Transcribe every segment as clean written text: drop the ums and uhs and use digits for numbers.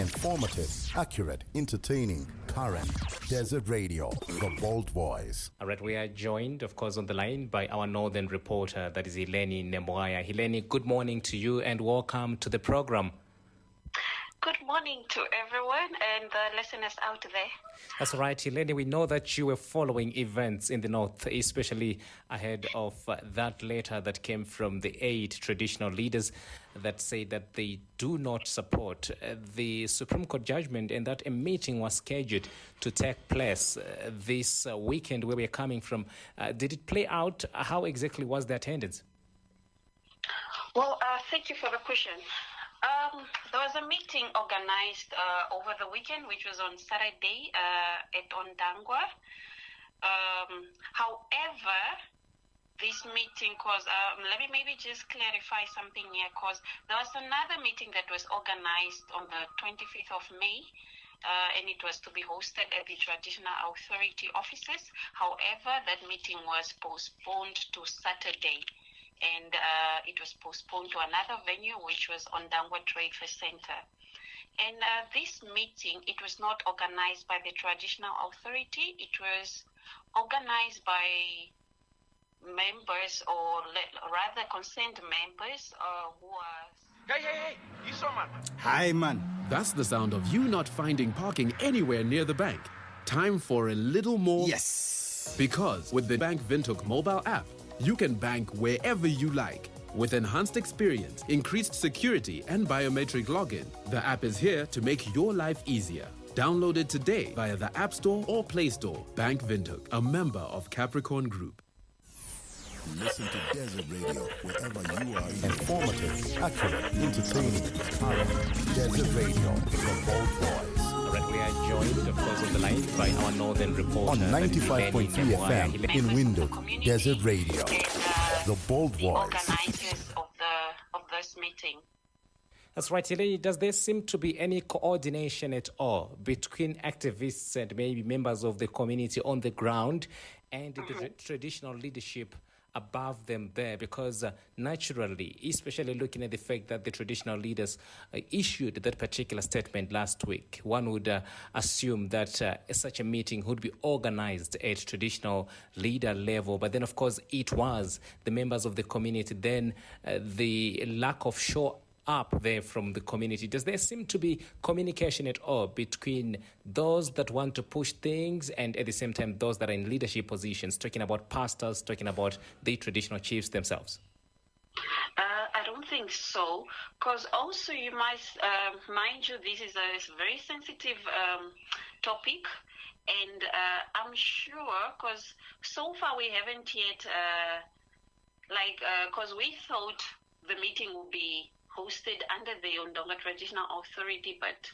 Informative, accurate, entertaining, current. Desert Radio, the bold voice. All right, we are joined, of course, on the line by our northern reporter, that is Hileni Nembwaya. Hileni, good morning to you and welcome to the program. Good morning to everyone and the listeners out there. That's right, Hileni. We know that you were following events in the north, especially ahead of that letter that came from the 8 traditional leaders that say that they do not support the Supreme Court judgment and that a meeting was scheduled to take place this weekend where we're coming from. Did it play out? How exactly was the attendance? Well, thank you for the question. There was a meeting organized over the weekend, which was on Saturday at Ondangwa. However, this meeting let me maybe just clarify something here, because there was another meeting that was organized on the 25th of May, and it was to be hosted at the Traditional Authority offices. However, that meeting was postponed to Saturday. And it was postponed to another venue, which was Ondangwa Trade Center. And this meeting, it was not organized by the Traditional Authority. It was organized by members, or rather concerned members who are... Hey, you saw, man. Hi, man. That's the sound of you not finding parking anywhere near the bank. Time for a little more... Yes! Because with the Bank Windhoek mobile app, you can bank wherever you like. With enhanced experience, increased security, and biometric login, the app is here to make your life easier. Download it today via the App Store or Play Store. Bank Windhoek, a member of Capricorn Group. Listen to Desert Radio wherever you are. Informative, accurate, entertaining, current. Desert Radio, the bold voice. All right, we are joined, of course, on the line by our northern reporter On 95.3 FM in Windhoek, Desert Radio, the bold voice. Organizers of this meeting. That's right, Hileni. Does there seem to be any coordination at all between activists and maybe members of the community on the ground and the traditional leadership above them there? Because naturally, especially looking at the fact that the traditional leaders issued that particular statement last week, one would assume that such a meeting would be organized at traditional leader level. But then, of course, it was the members of the community. Then the lack of show up there from the community. Does there seem to be communication at all between those that want to push things and at the same time those that are in leadership positions, talking about pastors, talking about the traditional chiefs themselves? I don't think so, because also you must mind you, this is a very sensitive topic, and I'm sure, because so far we haven't yet, because we thought the meeting would be hosted under the Ondangwa Traditional Authority, but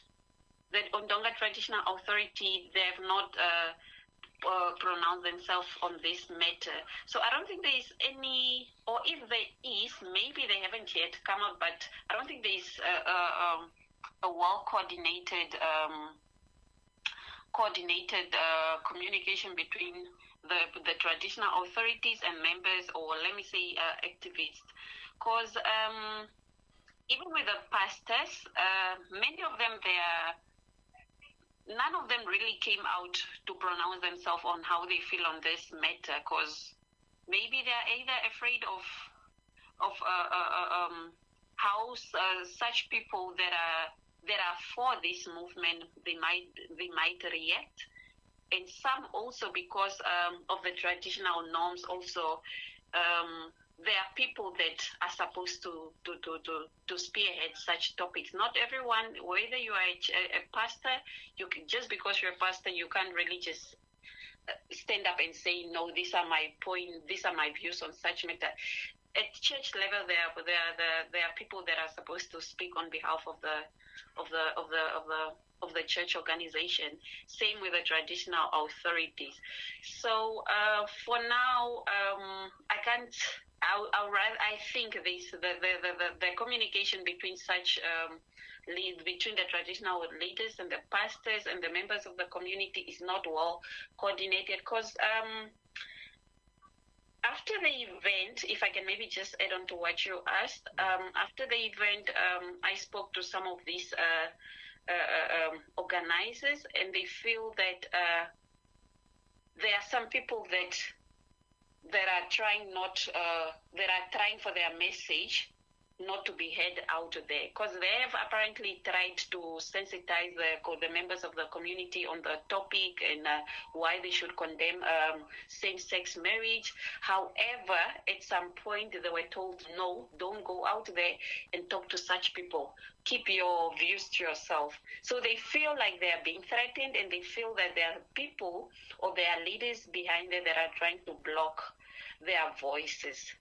the Ondangwa Traditional Authority, they have not pronounced themselves on this matter. So I don't think there is any, or if there is, maybe they haven't yet come out, but I don't think there is a well-coordinated communication between the traditional authorities and members, or let me say activists. Because even with the pastors, many of them, none of them really came out to pronounce themselves on how they feel on this matter, because maybe they're either afraid of how such people that are for this movement, they might react, and some also because of the traditional norms. Also, there are people that are supposed to spearhead such topics. Not everyone, whether you are a pastor, just because you're a pastor, you can't really just stand up and say, no, these are my these are my views on such matter. At church level, there are people that are supposed to speak on behalf of the church organization. Same with the traditional authorities. So for now, I can't. I think the communication between such between the traditional leaders and the pastors and the members of the community is not well coordinated, because after the event, if I can maybe just add on to what you asked, after the event, I spoke to some of these organizers, and they feel that there are some people that are trying for their message not to be heard out there, because they have apparently tried to sensitize the members of the community on the topic and why they should condemn same-sex marriage. However, at some point they were told, no, don't go out there and talk to such people. Keep your views to yourself. So they feel like they are being threatened, and they feel that there are people or there are leaders behind them that are trying to block their voices.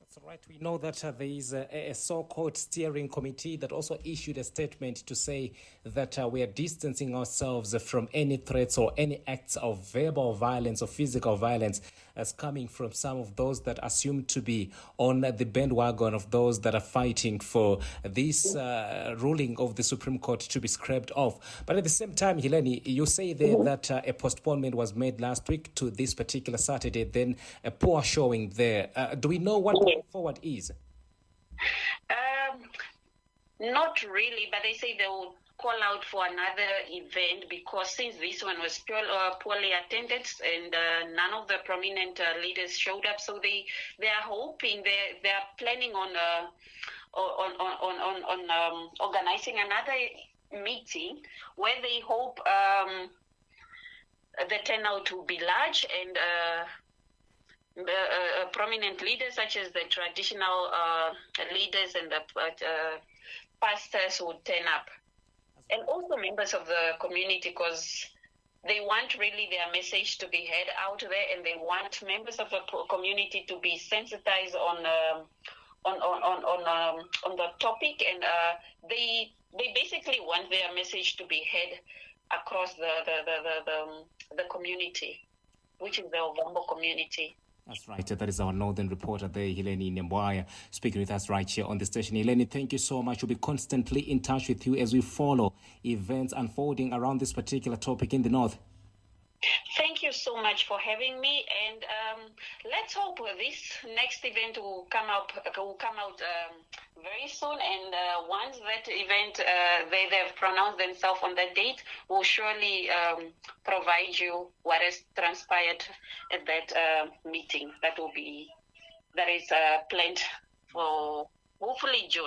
That's right. We know that there is a so-called steering committee that also issued a statement to say that we are distancing ourselves from any threats or any acts of verbal violence or physical violence as coming from some of those that assume to be on the bandwagon of those that are fighting for this ruling of the Supreme Court to be scrapped off. But at the same time, Hileni, you say there that a postponement was made last week to this particular Saturday, then a poor showing there. Do we know what going forward is? Not really, but they say they will call out for another event, because since this one was poorly attended and none of the prominent leaders showed up, so they are hoping, they are planning on organizing another meeting where they hope the turnout will be large, and prominent leaders such as the traditional leaders and the pastors would turn up. And also members of the community, because they want really their message to be heard out there, and they want members of the community to be sensitized on the topic, and they basically want their message to be heard across the community, which is the Ovambo community. That's right. That is our northern reporter there, Hileni Nembwaya, speaking with us right here on the station. Hileni, thank you so much. We'll be constantly in touch with you as we follow events unfolding around this particular topic in the north. Thank you so much for having me, and let's hope this next event will come out very soon. And once that event they've pronounced themselves on that date, we'll surely provide you what has transpired at that meeting. That is planned for hopefully June.